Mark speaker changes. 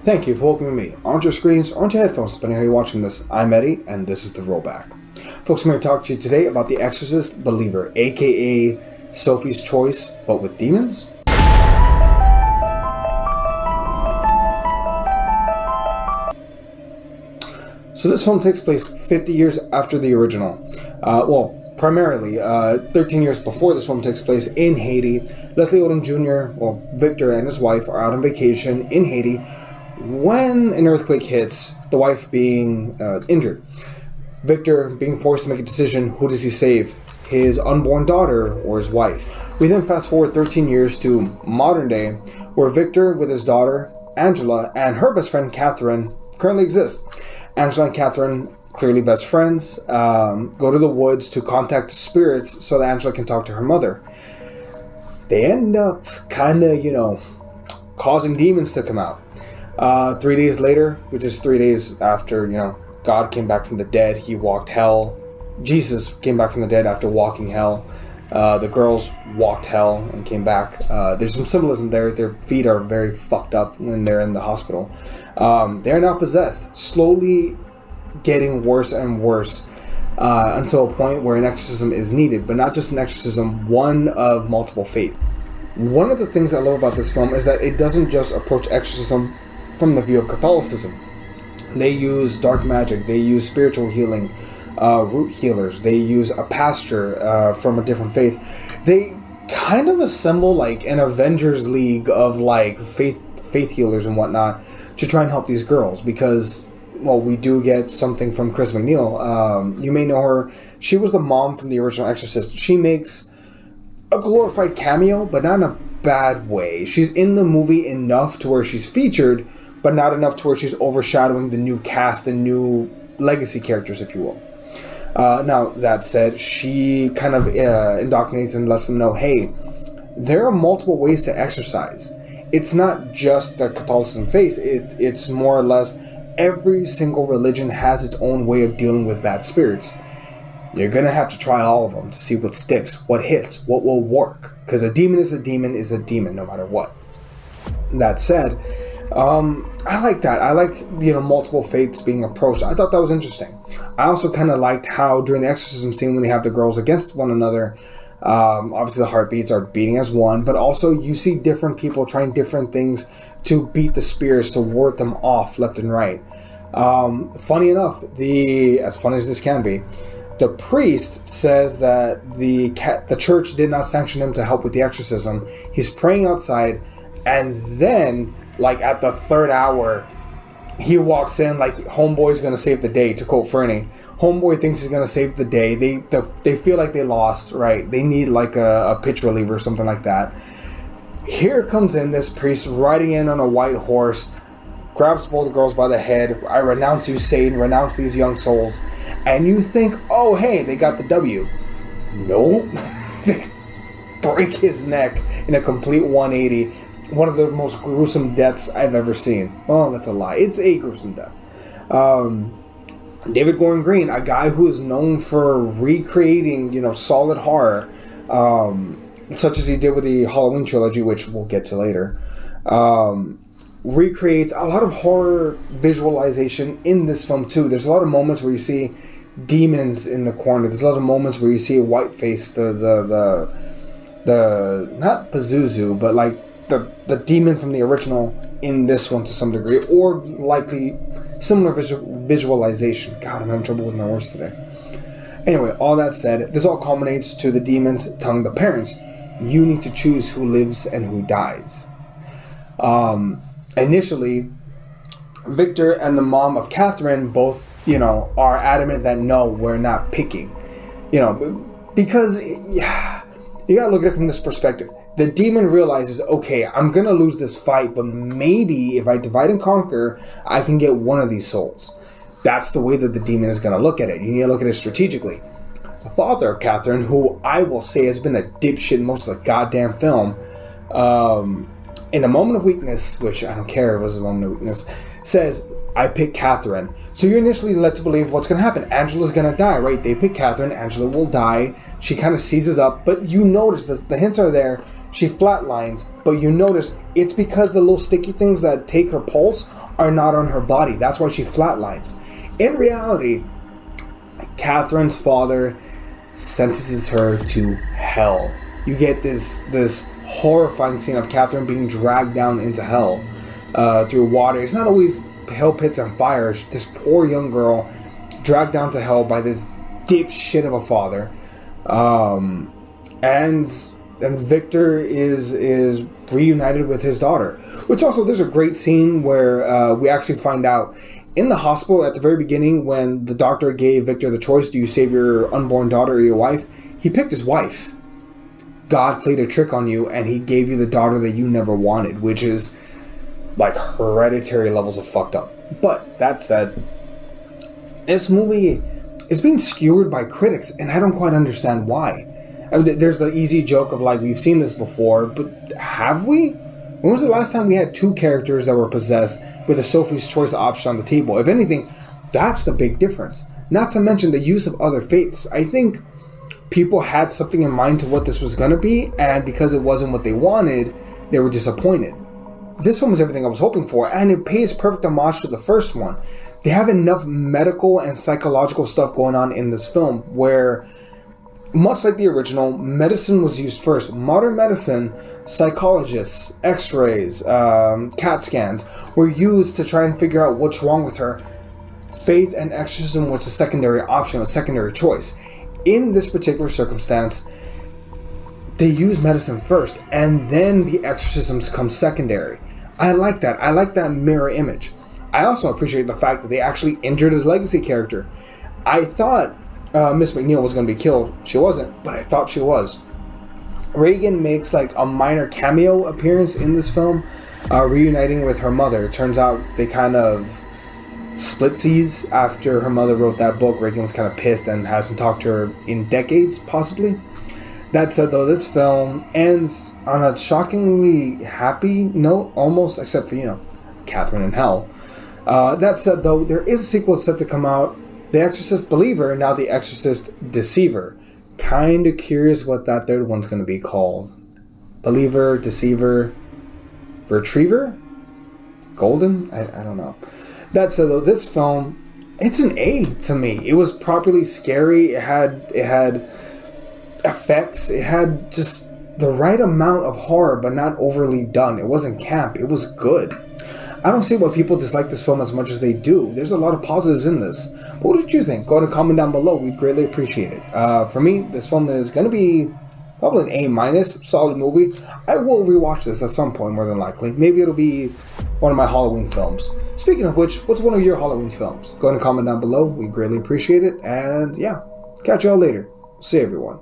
Speaker 1: Thank you for welcoming me onto your screens, onto your headphones, depending on how you're watching this. I'm Eddie, and this is The Rollback. Folks, I'm here to talk to you today about The Exorcist Believer, aka Sophie's Choice, but with demons? So this film takes place 50 years after the original. Primarily 13 years before this film takes place in Haiti. Leslie Odom Jr., Victor and his wife are out on vacation in Haiti when an earthquake hits, the wife being injured. Victor being forced to make a decision, who does he save? His unborn daughter or his wife? We then fast forward 13 years to modern day, where Victor with his daughter, Angela, and her best friend, Catherine, currently exist. Angela and Catherine, clearly best friends, go to the woods to contact spirits so that Angela can talk to her mother. They end up causing demons to come out. 3 days later, which is 3 days after, God came back from the dead, he walked hell. Jesus came back from the dead after walking hell. The girls walked hell and came back. There's some symbolism there. Their feet are very fucked up when they're in the hospital. They're now possessed, slowly getting worse and worse until a point where an exorcism is needed, but not just an exorcism, one of multiple faith. One of the things I love about this film is that it doesn't just approach exorcism from the view of Catholicism. They use dark magic, they use spiritual healing, root healers, they use a pastor from a different faith. They kind of assemble like an Avengers League of like faith healers and whatnot to try and help these girls, because we do get something from Chris McNeil. You may know her. She was the mom from the original Exorcist. She makes a glorified cameo, but not in a bad way. She's in the movie enough to where she's featured, but not enough to where she's overshadowing the new cast and new legacy characters, if you will. Now, that said, she kind of indoctrinates and lets them know, hey, there are multiple ways to exorcise. It's not just the Catholicism faith. It's more or less every single religion has its own way of dealing with bad spirits. You're going to have to try all of them to see what sticks, what hits, what will work. Because a demon is a demon no matter what. That said, I like that. I like, multiple faiths being approached. I thought that was interesting. I also kind of liked how during the exorcism scene when they have the girls against one another, obviously the heartbeats are beating as one, but also you see different people trying different things to beat the spirits, to ward them off left and right. Funny enough, as funny as this can be, the priest says that the church did not sanction him to help with the exorcism. He's praying outside, and then, like at the third hour, he walks in like homeboy's gonna save the day, to quote Fernie. Homeboy thinks he's gonna save the day. They feel like they lost, right? They need like a pitch reliever or something like that. Here comes in this priest riding in on a white horse, grabs both the girls by the head. I renounce you, Satan, renounce these young souls. And you think, oh, hey, they got the W. Nope. They break his neck in a complete 180. One of the most gruesome deaths I've ever seen. Oh, that's a lie. It's a gruesome death. David Gordon Green, a guy who is known for recreating, solid horror, such as he did with the Halloween trilogy, which we'll get to later, recreates a lot of horror visualization in this film too. There's a lot of moments where you see demons in the corner. There's a lot of moments where you see a white face, the not Pazuzu, but like the demon from the original in this one to some degree, or likely similar visualization. God, I'm having trouble with my words today. Anyway, all that said, this all culminates to the demons telling the parents, you need to choose who lives and who dies. Initially, Victor and the mom of Catherine both, are adamant that no, we're not picking. Because you gotta look at it from this perspective. The demon realizes, okay, I'm gonna lose this fight, but maybe if I divide and conquer, I can get one of these souls. That's the way that the demon is gonna look at it. You need to look at it strategically. The father of Catherine, who I will say has been a dipshit in most of the goddamn film, in a moment of weakness, which I don't care if it was a moment of weakness, says, I pick Catherine. So you're initially led to believe what's going to happen. Angela's going to die, right? They pick Catherine. Angela will die. She kind of seizes up. But you notice the hints are there she flatlines, but you notice it's because the little sticky things that take her pulse are not on her body. That's why she flatlines. In reality, Catherine's father sentences her to hell. You get this horrifying scene of Catherine being dragged down into hell through water. It's not always hell pits and fires. This poor young girl dragged down to hell by this dipshit of a father, and Victor is reunited with his daughter. Which also, there's a great scene where we actually find out in the hospital at the very beginning when the doctor gave Victor the choice: do you save your unborn daughter or your wife? He picked his wife. God played a trick on you, and he gave you the daughter that you never wanted, which is like hereditary levels of fucked up. But that said, this movie is being skewered by critics, and I don't quite understand why. I mean, there's the easy joke of like, we've seen this before, but have we? When was the last time we had two characters that were possessed with a Sophie's Choice option on the table? If anything, that's the big difference. Not to mention the use of other faiths. I think people had something in mind to what this was going to be, and because it wasn't what they wanted, they were disappointed. This one was everything I was hoping for, and it pays perfect homage to the first one. They have enough medical and psychological stuff going on in this film where, much like the original, medicine was used first. Modern medicine, psychologists, x-rays, CAT scans were used to try and figure out what's wrong with her. Faith and exorcism was a secondary option, a secondary choice. In this particular circumstance, they use medicine first, and then the exorcisms come secondary. I like that. I like that mirror image. I also appreciate the fact that they actually injured his legacy character. I thought Miss McNeil was going to be killed. She wasn't, but I thought she was. Regan makes like a minor cameo appearance in this film, reuniting with her mother. It turns out they kind of splitsies after her mother wrote that book. Regan was kind of pissed and hasn't talked to her in decades, possibly. That said, though, this film ends on a shockingly happy note, almost, except for, Catherine in hell. That said, though, there is a sequel set to come out, The Exorcist Believer, now The Exorcist Deceiver. Kind of curious what that third one's going to be called. Believer, Deceiver, Retriever? Golden? I don't know. That said, though, this film, it's an A to me. It was properly scary. It had effects. It had just the right amount of horror, but not overly done. It wasn't camp. It was good. I don't see why people dislike this film as much as they do. There's a lot of positives in this. But what did you think? Go ahead and comment down below. We'd greatly appreciate it. For me, this film is going to be probably an A-, solid movie. I will rewatch this at some point, more than likely. Maybe it'll be one of my Halloween films. Speaking of which, what's one of your Halloween films? Go ahead and comment down below. We'd greatly appreciate it. And yeah, catch y'all later. See you, everyone.